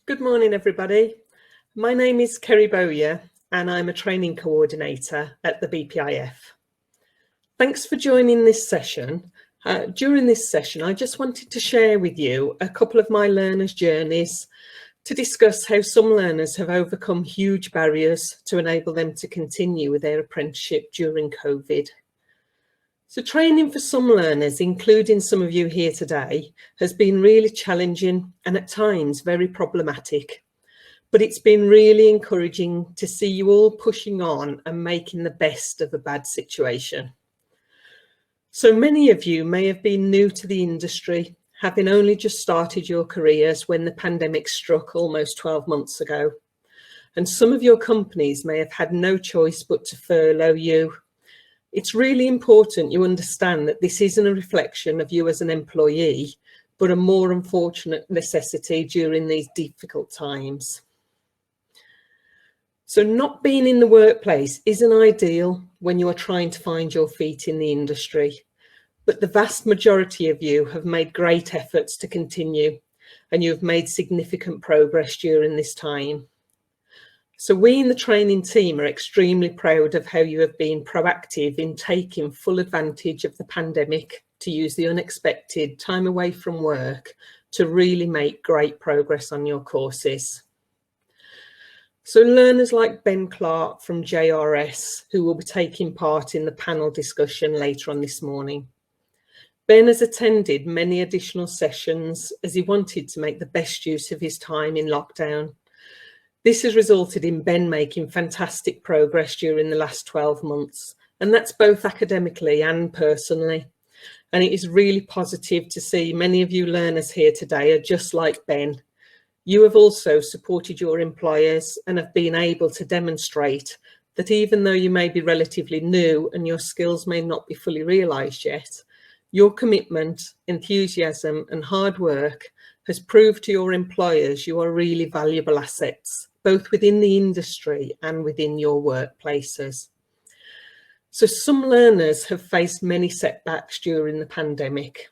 Good morning, everybody. My name is Kerry and I'm a training coordinator at the BPIF. Thanks for joining this session. During this session, I just wanted to share with you a couple of my learners' journeys to discuss how some learners have overcome huge barriers to enable them to continue with their apprenticeship during COVID. So training for some learners, including some of you here today, has been really challenging and at times very problematic. But it's been really encouraging to see you all pushing on and making the best of a bad situation. So many of you may have been new to the industry, having only just started your careers when the pandemic struck almost 12 months ago. And some of your companies may have had no choice but to furlough you. It's really important you understand that this isn't a reflection of you as an employee, but a more unfortunate necessity during these difficult times. So not being in the workplace isn't ideal when you are trying to find your feet in the industry, but the vast majority of you have made great efforts to continue, and you have made significant progress during this time. So we in the training team are extremely proud of how you have been proactive in taking full advantage of the pandemic to use the unexpected time away from work to really make great progress on your courses. So learners like Ben Clark from JRS, who will be taking part in the panel discussion later on this morning. Ben has attended many additional sessions as he wanted to make the best use of his time in lockdown. This has resulted in Ben making fantastic progress during the last 12 months, and that's both academically and personally. And it is really positive to see many of you learners here today are just like Ben. You have also supported your employers and have been able to demonstrate that even though you may be relatively new and your skills may not be fully realised yet, your commitment, enthusiasm and hard work has proved to your employers you are really valuable assets, both within the industry and within your workplaces. So some learners have faced many setbacks during the pandemic.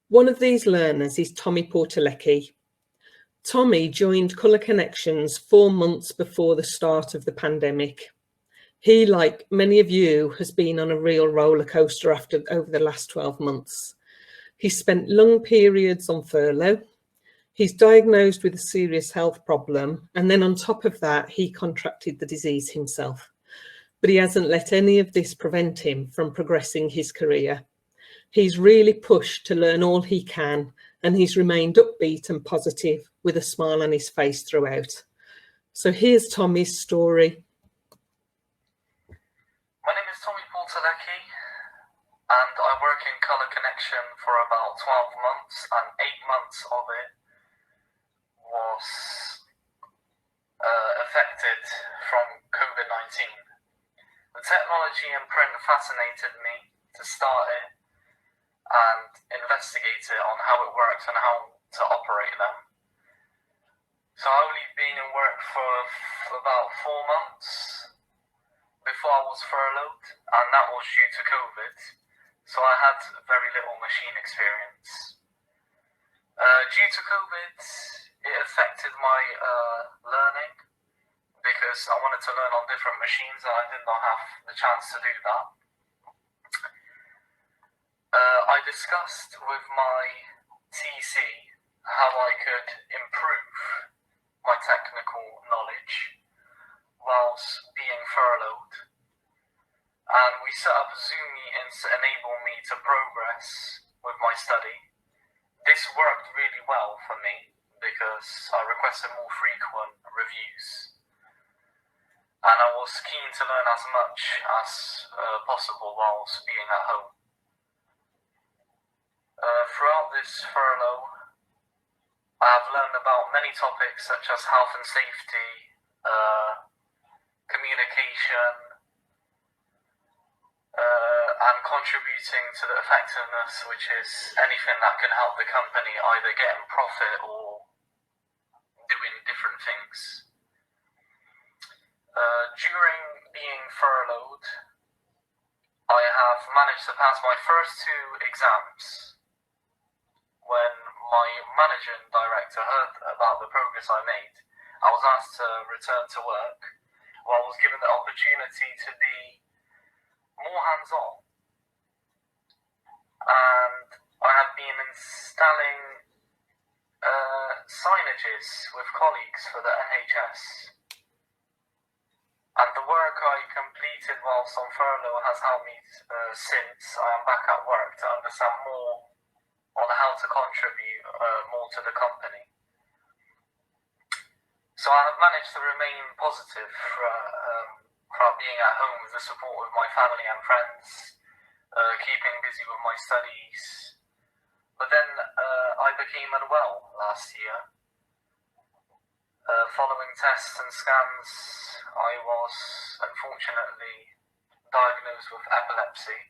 One of these learners is Tommy Portalecki. Tommy joined Colour Connections 4 months before the start of the pandemic. He, like many of you, has been on a real roller coaster over the last 12 months. He spent long periods on furlough. He's diagnosed with a serious health problem, and then on top of that, he contracted the disease himself. But he hasn't let any of this prevent him from progressing his career. He's really pushed to learn all he can, and he's remained upbeat and positive with a smile on his face throughout. So here's Tommy's story. My name is Tommy Portalecki, and I work in Colour Connection for about 12 months, and 8 months of it was affected from COVID-19. The technology and print fascinated me to start it and investigate it on how it works and how to operate them. So I've only been in work for about 4 months before I was furloughed, and that was due to COVID, so I had very little machine experience. Due to COVID, it affected my learning because I wanted to learn on different machines and I did not have the chance to do that. I discussed with my TC how I could improve my technical knowledge whilst being furloughed, and we set up Zoom meetings to enable me to progress with my study. This worked really well for me because I requested more frequent reviews, and I was keen to learn as much as possible whilst being at home. Throughout this furlough, I have learned about many topics such as health and safety, communication, and contributing to the effectiveness, which is anything that can help the company either getting profit or doing different things. During being furloughed, I have managed to pass my first 2 exams when my manager and director heard about the progress I made, I was asked to return to work, where I was given the opportunity to be more hands-on. And I have been installing signages with colleagues for the NHS. And the work I completed whilst on furlough has helped me since I am back at work to understand more on how to contribute more to the company. So I have managed to remain positive throughout being at home with the support of my family and friends, keeping busy with my studies. But then I became unwell last year. Following tests and scans, I was unfortunately diagnosed with epilepsy.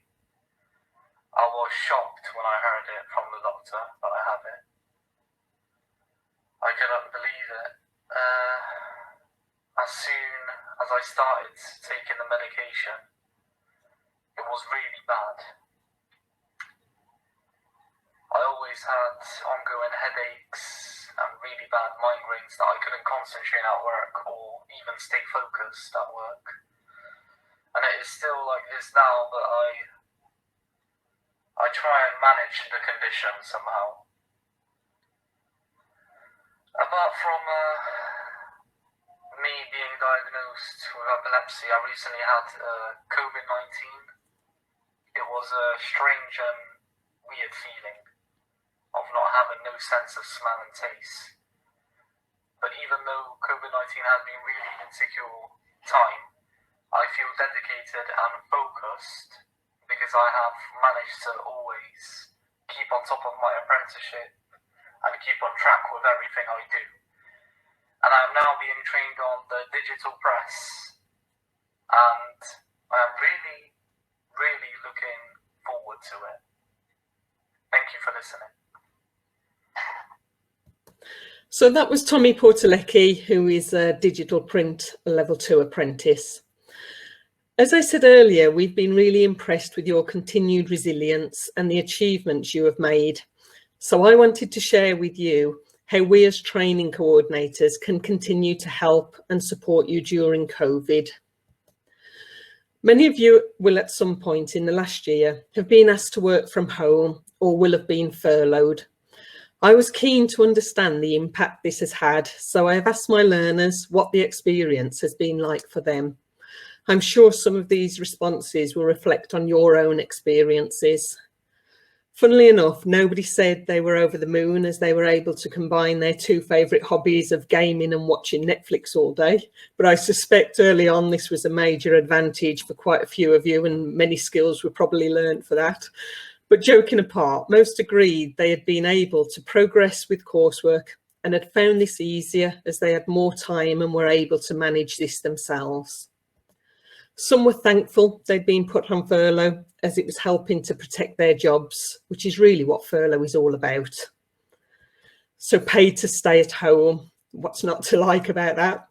I was shocked when I heard it from the doctor that I have it. I couldn't believe it. As soon as I started taking the medication, it was really bad. I always had ongoing headaches and really bad migraines that I couldn't concentrate at work or even stay focused at work. And it is still like this now, but I try and manage the condition somehow. Apart from me being diagnosed with epilepsy, I recently had COVID-19. It was a strange and weird feeling of not having no sense of smell and taste. But even though COVID-19 has been really insecure time, I feel dedicated and focused because I have managed to always keep on top of my apprenticeship and keep on track with everything I do. And I'm now being trained on the digital press, and I'm really, really looking forward to it. Thank you for listening. So that was Tommy Portalecki, who is a digital print level 2 apprentice. As I said earlier, we've been really impressed with your continued resilience and the achievements you have made. So I wanted to share with you how we as training coordinators can continue to help and support you during COVID. Many of you will at some point in the last year have been asked to work from home or will have been furloughed. I was keen to understand the impact this has had, so I have asked my learners what the experience has been like for them. I'm sure some of these responses will reflect on your own experiences. Funnily enough, nobody said they were over the moon as they were able to combine their two favourite hobbies of gaming and watching Netflix all day, but I suspect early on this was a major advantage for quite a few of you, and many skills were probably learned for that. But joking apart, most agreed they had been able to progress with coursework and had found this easier as they had more time and were able to manage this themselves. Some were thankful they'd been put on furlough as it was helping to protect their jobs, which is really what furlough is all about. So paid to stay at home, what's not to like about that?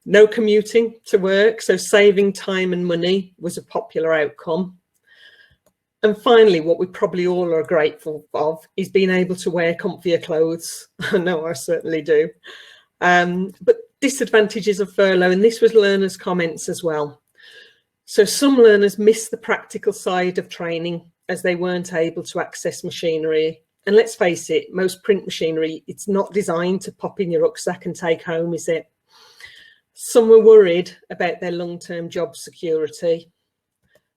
No commuting to work, so saving time and money was a popular outcome. And finally, what we probably all are grateful of is being able to wear comfier clothes. I know I certainly do. But disadvantages of furlough, and this was learners' comments as well. So some learners missed the practical side of training as they weren't able to access machinery. And let's face it, most print machinery, it's not designed to pop in your rucksack and take home, is it? Some were worried about their long-term job security.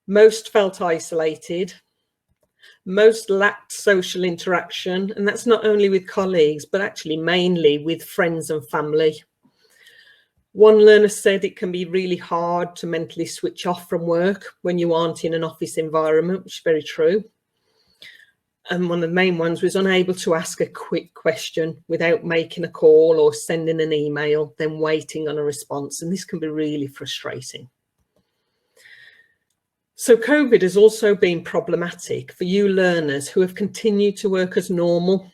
Most felt isolated. Most lacked social interaction, and that's not only with colleagues, but actually mainly with friends and family. One learner said it can be really hard to mentally switch off from work when you aren't in an office environment, which is very true. And one of the main ones was unable to ask a quick question without making a call or sending an email, then waiting on a response. And this can be really frustrating. So COVID has also been problematic for you learners who have continued to work as normal.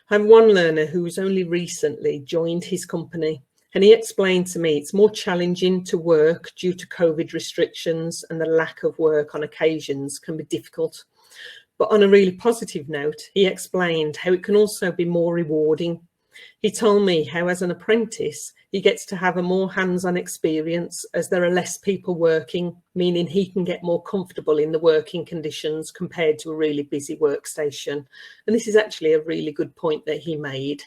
I have one learner who has only recently joined his company, and he explained to me it's more challenging to work due to COVID restrictions, and the lack of work on occasions can be difficult. But on a really positive note, he explained how it can also be more rewarding. He told me how as an apprentice, he gets to have a more hands-on experience as there are less people working, meaning he can get more comfortable in the working conditions compared to a really busy workstation. And this is actually a really good point that he made.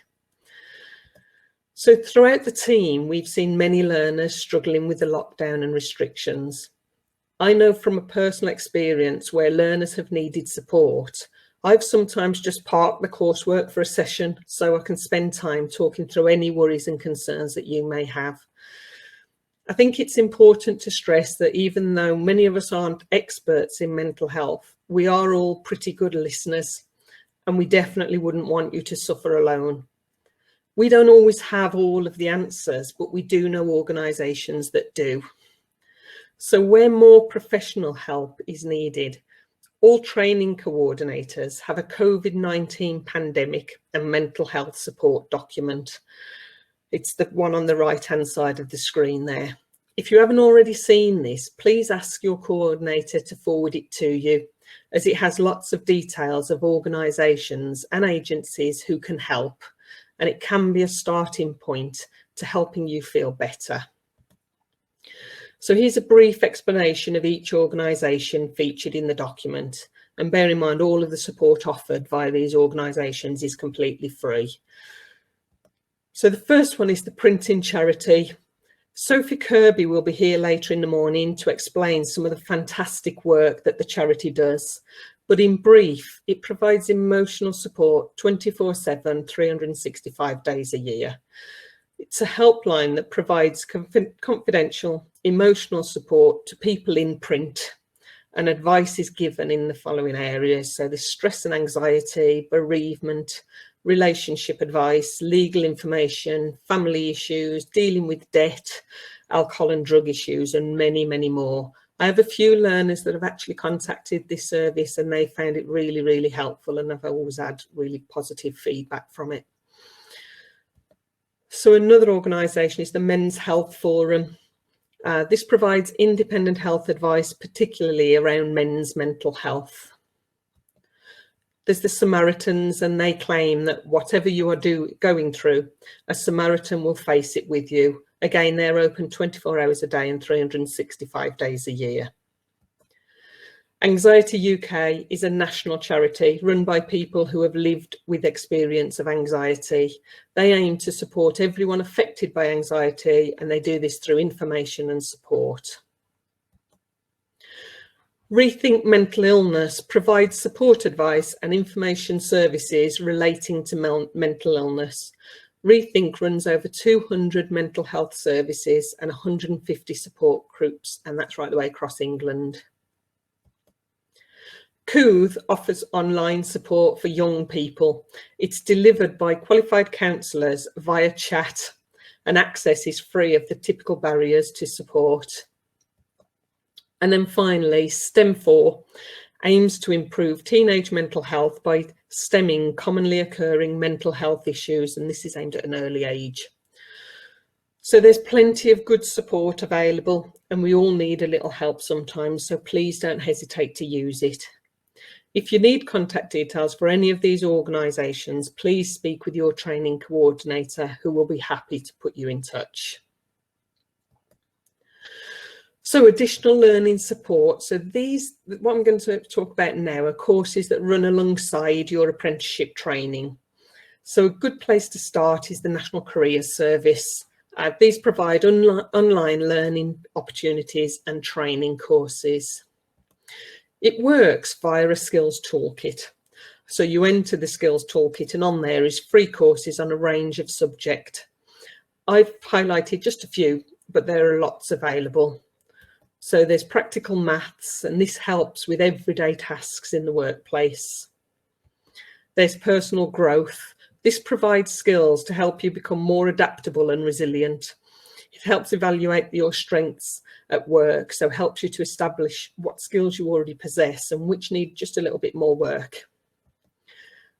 So throughout the team, we've seen many learners struggling with the lockdown and restrictions. I know from a personal experience where learners have needed support, I've sometimes just parked the coursework for a session so I can spend time talking through any worries and concerns that you may have. I think it's important to stress that even though many of us aren't experts in mental health, we are all pretty good listeners, and we definitely wouldn't want you to suffer alone. We don't always have all of the answers, but we do know organisations that do. So where more professional help is needed, all training coordinators have a COVID-19 pandemic and mental health support document. It's the one on the right-hand side of the screen there. If you haven't already seen this, please ask your coordinator to forward it to you, as it has lots of details of organisations and agencies who can help, and it can be a starting point to helping you feel better. So here's a brief explanation of each organisation featured in the document, and bear in mind all of the support offered via these organisations is completely free. So the first one is the printing charity. Sophie Kirby will be here later in the morning to explain some of the fantastic work that the charity does. But in brief, it provides emotional support 24/7, 365 days a year. It's a helpline that provides confidential, emotional support to people in print, and advice is given in the following areas. So there's stress and anxiety, bereavement, relationship advice, legal information, family issues, dealing with debt, alcohol and drug issues, and many, many more. I have a few learners that have actually contacted this service and they found it really, really helpful, and I've always had really positive feedback from it. So another organisation is the Men's Health Forum. This provides independent health advice, particularly around men's mental health. There's the Samaritans, and they claim that whatever you are going through, a Samaritan will face it with you. Again, they're open 24 hours a day and 365 days a year. Anxiety UK is a national charity run by people who have lived with experience of anxiety. They aim to support everyone affected by anxiety, and they do this through information and support. Rethink Mental Illness provides support advice and information services relating to mental illness. Rethink runs over 200 mental health services and 150 support groups, and that's right the way across England. Cooth offers online support for young people. It's delivered by qualified counsellors via chat, and access is free of the typical barriers to support. And then finally, STEM4 aims to improve teenage mental health by stemming commonly occurring mental health issues, and this is aimed at an early age. So there's plenty of good support available, and we all need a little help sometimes, so please don't hesitate to use it. If you need contact details for any of these organisations, please speak with your training coordinator, who will be happy to put you in touch. So additional learning support. So these, what I'm going to talk about now, are courses that run alongside your apprenticeship training. So a good place to start is the National Careers Service. These provide online learning opportunities and training courses. It works via a skills toolkit. So you enter the skills toolkit, and on there is free courses on a range of subjects. I've highlighted just a few, but there are lots available. So there's practical maths, and this helps with everyday tasks in the workplace. There's personal growth. This provides skills to help you become more adaptable and resilient. It helps evaluate your strengths at work, so helps you to establish what skills you already possess and which need just a little bit more work.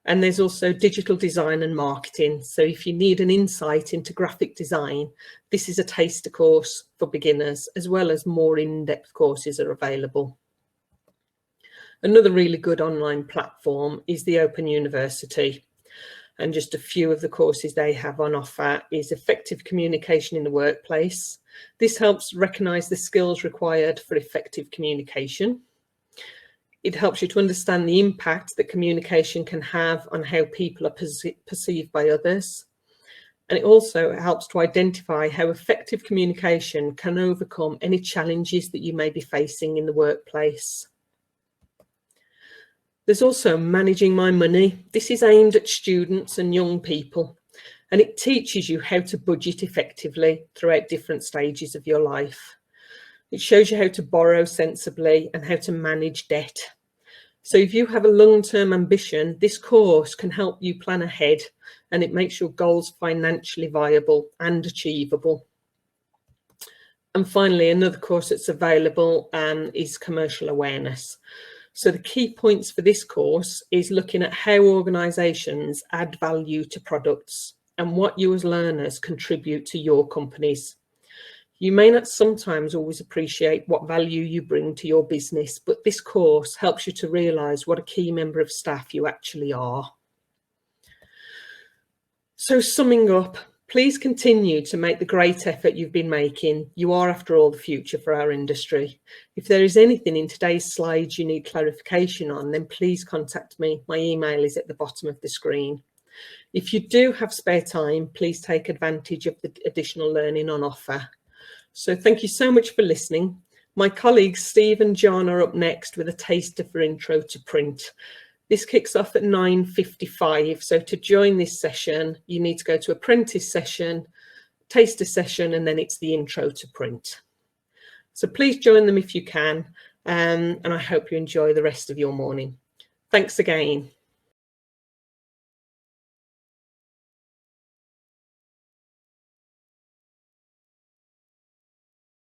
And there's also digital design and marketing. So if you need an insight into graphic design, this is a taster course for beginners, as well as more in-depth courses are available. Another really good online platform is the Open University. And just a few of the courses they have on offer is effective communication in the workplace. This helps recognise the skills required for effective communication. It helps you to understand the impact that communication can have on how people are perceived by others. And it also helps to identify how effective communication can overcome any challenges that you may be facing in the workplace. There's also Managing My Money. This is aimed at students and young people, and it teaches you how to budget effectively throughout different stages of your life. It shows you how to borrow sensibly and how to manage debt. So if you have a long-term ambition, this course can help you plan ahead, and it makes your goals financially viable and achievable. And finally, another course that's available is Commercial Awareness. So the key points for this course is looking at how organisations add value to products and what you as learners contribute to your companies. You may not sometimes always appreciate what value you bring to your business, but this course helps you to realise what a key member of staff you actually are. So summing up, please continue to make the great effort you've been making. You are, after all, the future for our industry. If there is anything in today's slides you need clarification on, then please contact me. My email is at the bottom of the screen. If you do have spare time, please take advantage of the additional learning on offer. So thank you so much for listening. My colleagues Steve and John are up next with a taster for Intro to Print. This kicks off at 9:55. So to join this session, you need to go to Apprentice session, taster session, and then it's the Intro to Print. So please join them if you can, and I hope you enjoy the rest of your morning. Thanks again.